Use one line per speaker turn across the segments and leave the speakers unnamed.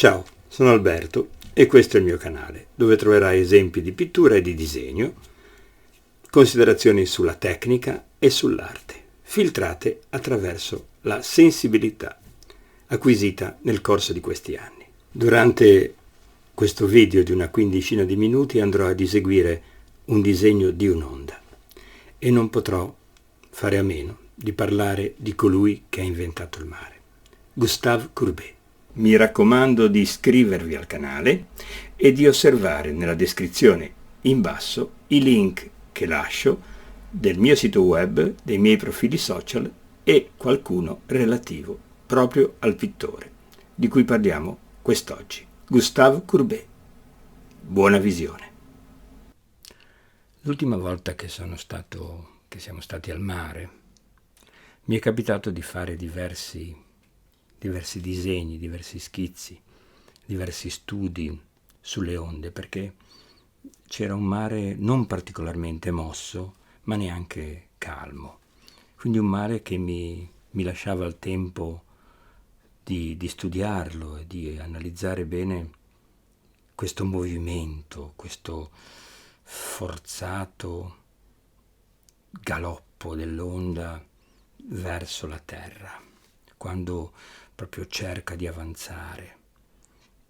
Ciao, sono Alberto e questo è il mio canale, dove troverai esempi di pittura e di disegno, considerazioni sulla tecnica e sull'arte, filtrate attraverso la sensibilità acquisita nel corso di questi anni. Durante questo video di una quindicina di minuti andrò ad eseguire un disegno di un'onda e non potrò fare a meno di parlare di colui che ha inventato il mare, Gustave Courbet. Mi raccomando di iscrivervi al canale e di osservare nella descrizione in basso i link che lascio del mio sito web, dei miei profili social e qualcuno relativo proprio al pittore di cui parliamo quest'oggi, Gustave Courbet. Buona visione. L'ultima volta che siamo stati al mare, mi è capitato di fare diversi disegni, diversi schizzi, diversi studi sulle onde, perché c'era un mare non particolarmente mosso, ma neanche calmo. Quindi un mare che mi lasciava il tempo di studiarlo e di analizzare bene questo movimento, questo forzato galoppo dell'onda verso la terra, quando proprio cerca di avanzare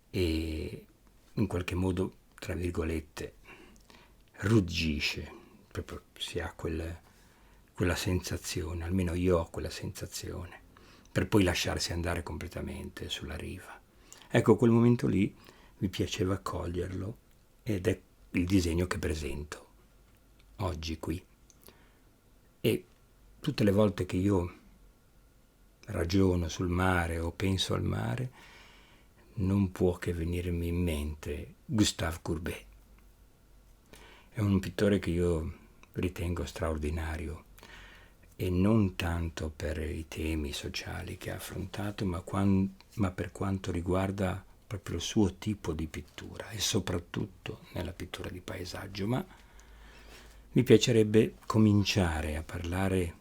e in qualche modo, tra virgolette, ruggisce, proprio si ha quella sensazione, almeno io ho quella sensazione, per poi lasciarsi andare completamente sulla riva. Ecco, quel momento lì mi piaceva coglierlo ed è il disegno che presento oggi qui. E tutte le volte che io ragiono sul mare o penso al mare, non può che venirmi in mente Gustave Courbet. È un pittore che io ritengo straordinario, e non tanto per i temi sociali che ha affrontato, ma per quanto riguarda proprio il suo tipo di pittura, e soprattutto nella pittura di paesaggio. Ma mi piacerebbe cominciare a parlare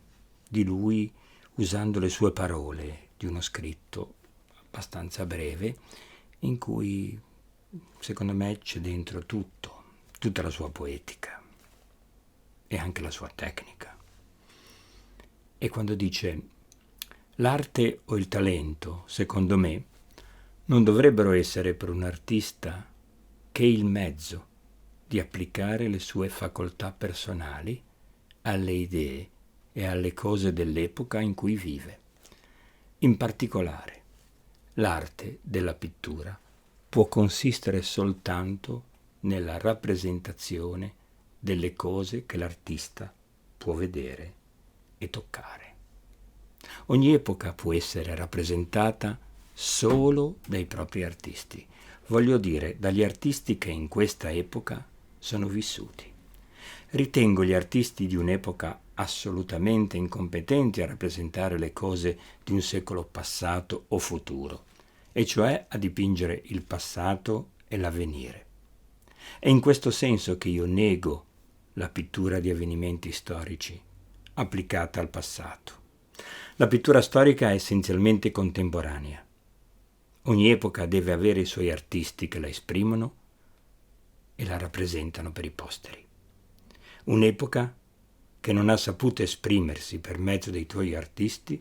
di lui usando le sue parole di uno scritto abbastanza breve, in cui secondo me c'è dentro tutta la sua poetica e anche la sua tecnica. E quando dice: l'arte o il talento, secondo me, non dovrebbero essere per un artista che il mezzo di applicare le sue facoltà personali alle idee e alle cose dell'epoca in cui vive. In particolare, l'arte della pittura può consistere soltanto nella rappresentazione delle cose che l'artista può vedere e toccare. Ogni epoca può essere rappresentata solo dai propri artisti, voglio dire, dagli artisti che in questa epoca sono vissuti. Ritengo gli artisti di un'epoca assolutamente incompetenti a rappresentare le cose di un secolo passato o futuro, e cioè a dipingere il passato e l'avvenire. È in questo senso che io nego la pittura di avvenimenti storici applicata al passato. La pittura storica è essenzialmente contemporanea. Ogni epoca deve avere i suoi artisti che la esprimono e la rappresentano per i posteri. Un'epoca che non ha saputo esprimersi per mezzo dei tuoi artisti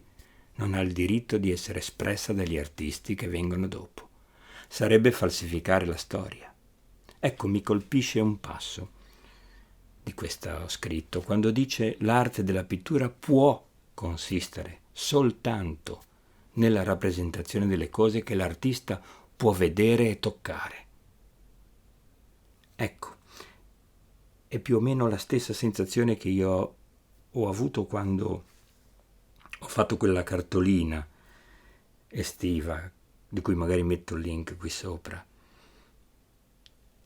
non ha il diritto di essere espressa dagli artisti che vengono dopo. Sarebbe falsificare la storia. Ecco, mi colpisce un passo di questo scritto, quando dice: l'arte della pittura può consistere soltanto nella rappresentazione delle cose che l'artista può vedere e toccare. Ecco, è più o meno la stessa sensazione che io ho avuto quando ho fatto quella cartolina estiva, di cui magari metto il link qui sopra,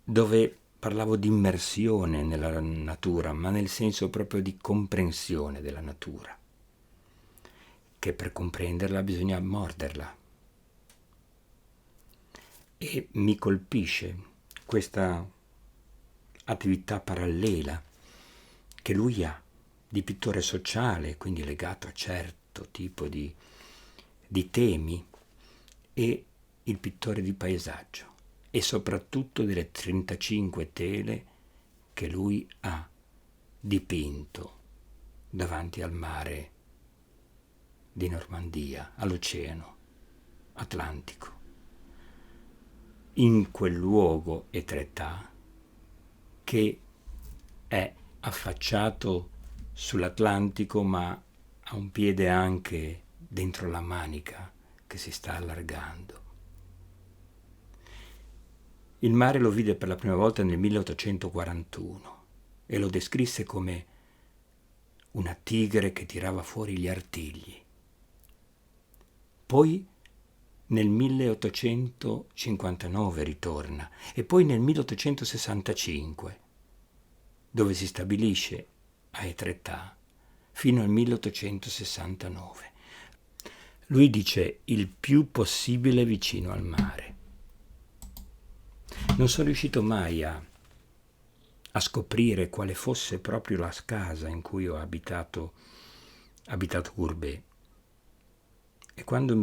dove parlavo di immersione nella natura, ma nel senso proprio di comprensione della natura, che per comprenderla bisogna morderla. E mi colpisce questa attività parallela che lui ha di pittore sociale, quindi legato a certo tipo di temi, e il pittore di paesaggio e soprattutto delle 35 tele che lui ha dipinto davanti al mare di Normandia, all'Oceano Atlantico. In quel luogo Etretat, che è affacciato sull'Atlantico ma ha un piede anche dentro la Manica che si sta allargando. Il mare lo vide per la prima volta nel 1841 e lo descrisse come una tigre che tirava fuori gli artigli. Poi nel 1859 ritorna e poi nel 1865, dove si stabilisce a Etretat fino al 1869. Lui dice il più possibile vicino al mare. Non sono riuscito mai a scoprire quale fosse proprio la casa in cui ho abitato Courbet. E quando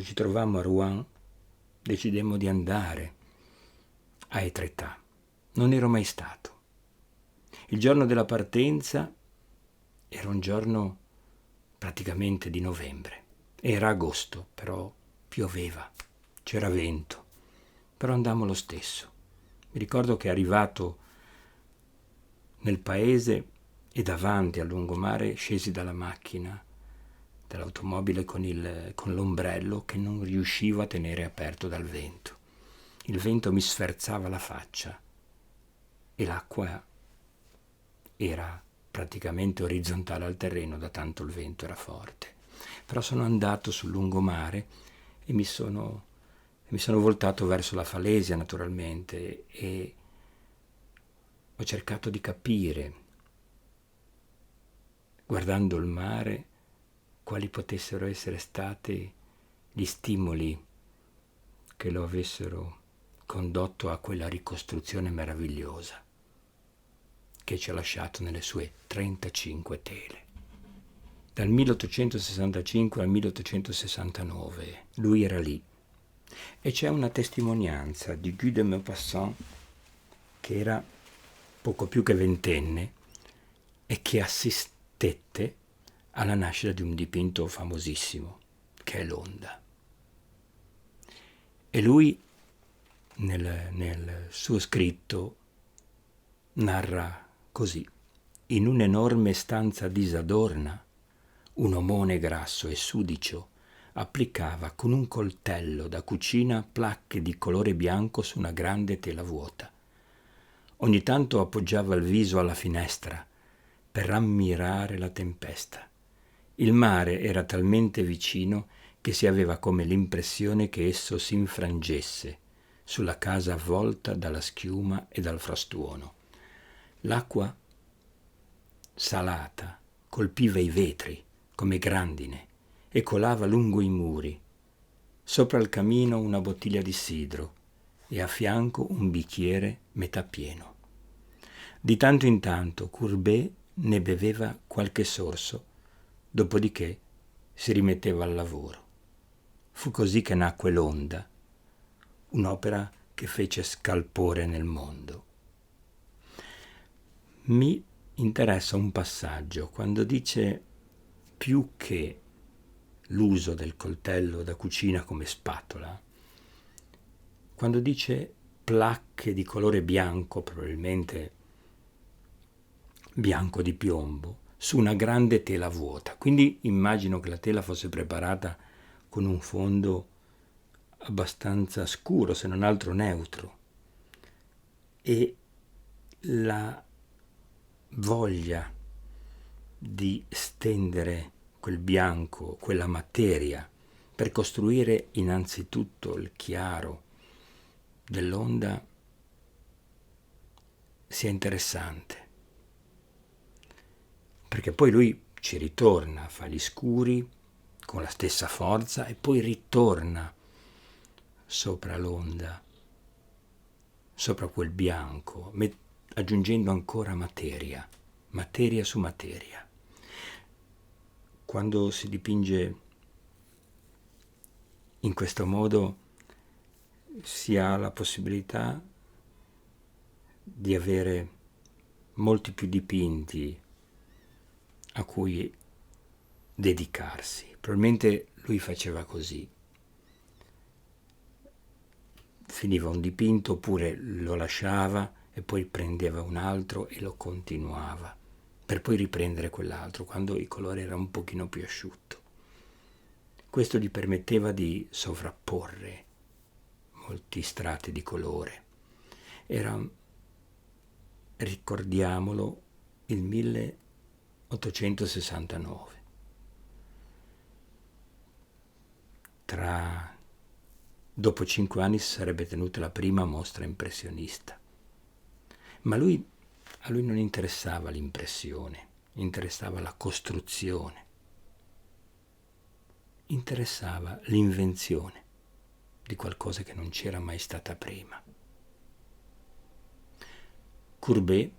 ci trovammo a Rouen, decidemmo di andare a Etretat. Non ero mai stato. Il giorno della partenza era un giorno praticamente di novembre. Era agosto, però pioveva, c'era vento, però andammo lo stesso. Mi ricordo che arrivato nel paese e davanti al lungomare scesi dalla macchina, dall'automobile con l'ombrello che non riuscivo a tenere aperto dal vento. Il vento mi sferzava la faccia e l'acqua era praticamente orizzontale al terreno, da tanto il vento era forte. Però sono andato sul lungomare e mi sono voltato verso la Falesia, naturalmente, e ho cercato di capire, guardando il mare, quali potessero essere stati gli stimoli che lo avessero condotto a quella ricostruzione meravigliosa che ci ha lasciato nelle sue 35 tele. Dal 1865 al 1869 lui era lì e c'è una testimonianza di Guy de Maupassant, che era poco più che ventenne e che assistette alla nascita di un dipinto famosissimo che è l'Onda. E lui nel suo scritto narra così: in un'enorme stanza disadorna un omone grasso e sudicio applicava con un coltello da cucina placche di colore bianco su una grande tela vuota. Ogni tanto appoggiava il viso alla finestra per ammirare la tempesta. Il mare era talmente vicino che si aveva come l'impressione che esso si infrangesse sulla casa avvolta dalla schiuma e dal frastuono. L'acqua salata colpiva i vetri come grandine e colava lungo i muri. Sopra il camino una bottiglia di sidro e a fianco un bicchiere metà pieno. Di tanto in tanto Courbet ne beveva qualche sorso, dopodiché si rimetteva al lavoro. Fu così che nacque l'Onda, un'opera che fece scalpore nel mondo. Mi interessa un passaggio quando dice più che l'uso del coltello da cucina come spatola, quando dice placche di colore bianco, probabilmente bianco di piombo, su una grande tela vuota. Quindi immagino che la tela fosse preparata con un fondo abbastanza scuro, se non altro neutro, e la voglia di stendere quel bianco, quella materia, per costruire innanzitutto il chiaro dell'Onda sia interessante, perché poi lui ci ritorna, fa gli scuri con la stessa forza e poi ritorna sopra l'Onda, sopra quel bianco, aggiungendo ancora materia su materia. Quando si dipinge in questo modo si ha la possibilità di avere molti più dipinti a cui dedicarsi. Probabilmente lui faceva così. Finiva un dipinto oppure lo lasciava e poi prendeva un altro e lo continuava, per poi riprendere quell'altro quando il colore era un pochino più asciutto. Questo gli permetteva di sovrapporre molti strati di colore. Era, ricordiamolo, il 1869. Dopo 5 anni si sarebbe tenuta la prima mostra impressionista. Ma a lui non interessava l'impressione, interessava la costruzione, interessava l'invenzione di qualcosa che non c'era mai stata prima. Courbet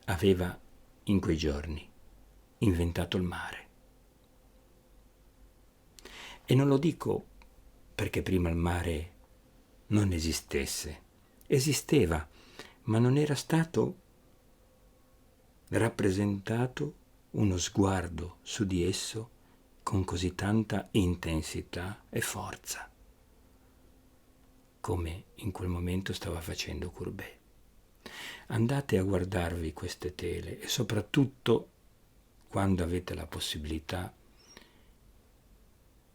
aveva in quei giorni inventato il mare. E non lo dico perché prima il mare non esistesse. Esisteva, ma non era stato rappresentato uno sguardo su di esso con così tanta intensità e forza, come in quel momento stava facendo Courbet. Andate a guardarvi queste tele e soprattutto, quando avete la possibilità,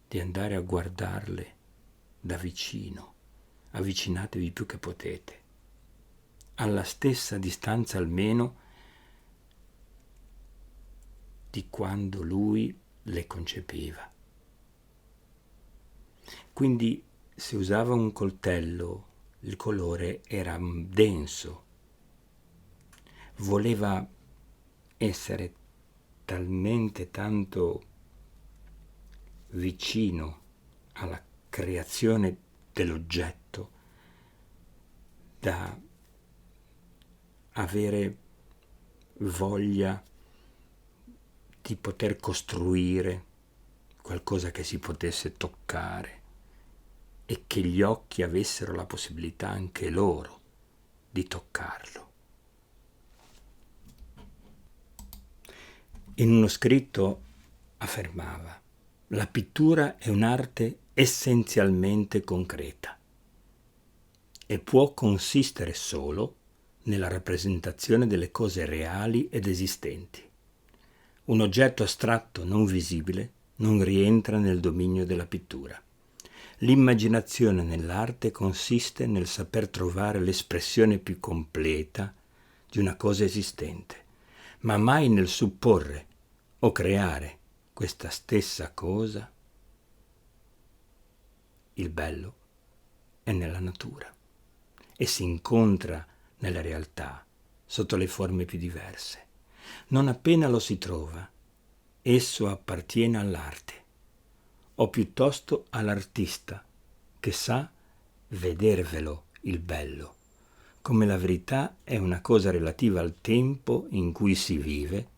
di andare a guardarle da vicino, avvicinatevi più che potete, alla stessa distanza almeno di quando lui le concepiva. Quindi se usava un coltello, il colore era denso, voleva essere talmente tanto vicino alla creazione dell'oggetto da avere voglia di poter costruire qualcosa che si potesse toccare e che gli occhi avessero la possibilità anche loro di toccarlo. In uno scritto affermava: la pittura è un'arte essenzialmente concreta e può consistere solo nella rappresentazione delle cose reali ed esistenti. Un oggetto astratto non visibile non rientra nel dominio della pittura. L'immaginazione nell'arte consiste nel saper trovare l'espressione più completa di una cosa esistente, ma mai nel supporre o creare questa stessa cosa. Il bello è nella natura e si incontra nella realtà sotto le forme più diverse. Non appena lo si trova, esso appartiene all'arte, o piuttosto all'artista che sa vedervelo il bello, come la verità è una cosa relativa al tempo in cui si vive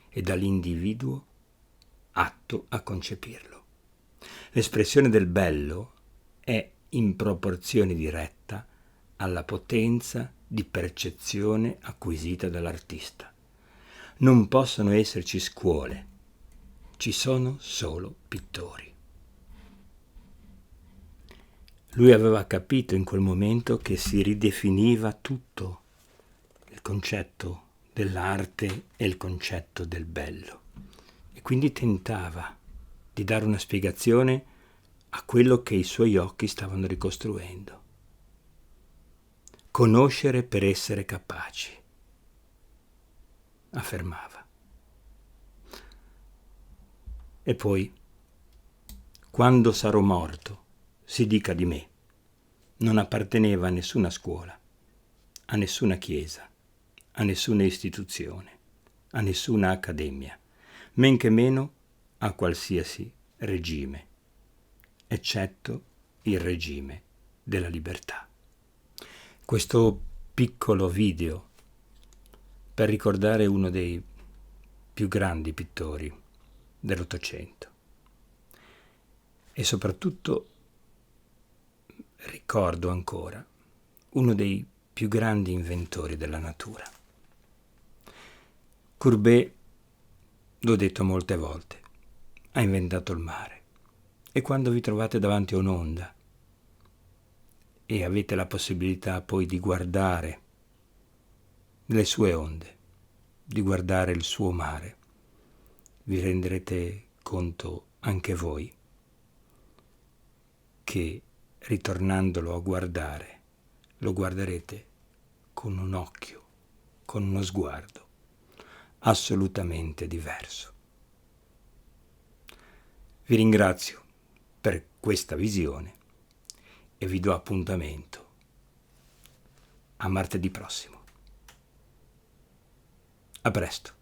e dall'individuo atto a concepirlo. L'espressione del bello è in proporzione diretta alla potenza di percezione acquisita dall'artista. Non possono esserci scuole, ci sono solo pittori. Lui aveva capito in quel momento che si ridefiniva tutto, il concetto dell'arte e il concetto del bello, e quindi tentava di dare una spiegazione a quello che i suoi occhi stavano ricostruendo. Conoscere per essere capaci, affermava. E poi, quando sarò morto, si dica di me, non apparteneva a nessuna scuola, a nessuna chiesa, a nessuna istituzione, a nessuna accademia, men che meno a qualsiasi regime, eccetto il regime della libertà. Questo piccolo video per ricordare uno dei più grandi pittori dell'Ottocento e soprattutto ricordo ancora, uno dei più grandi inventori della natura. Courbet, l'ho detto molte volte, ha inventato il mare. E quando vi trovate davanti a un'onda e avete la possibilità poi di guardare le sue onde, di guardare il suo mare, vi renderete conto anche voi che, ritornandolo a guardare, lo guarderete con un occhio, con uno sguardo assolutamente diverso. Vi ringrazio per questa visione e vi do appuntamento a martedì prossimo. A presto.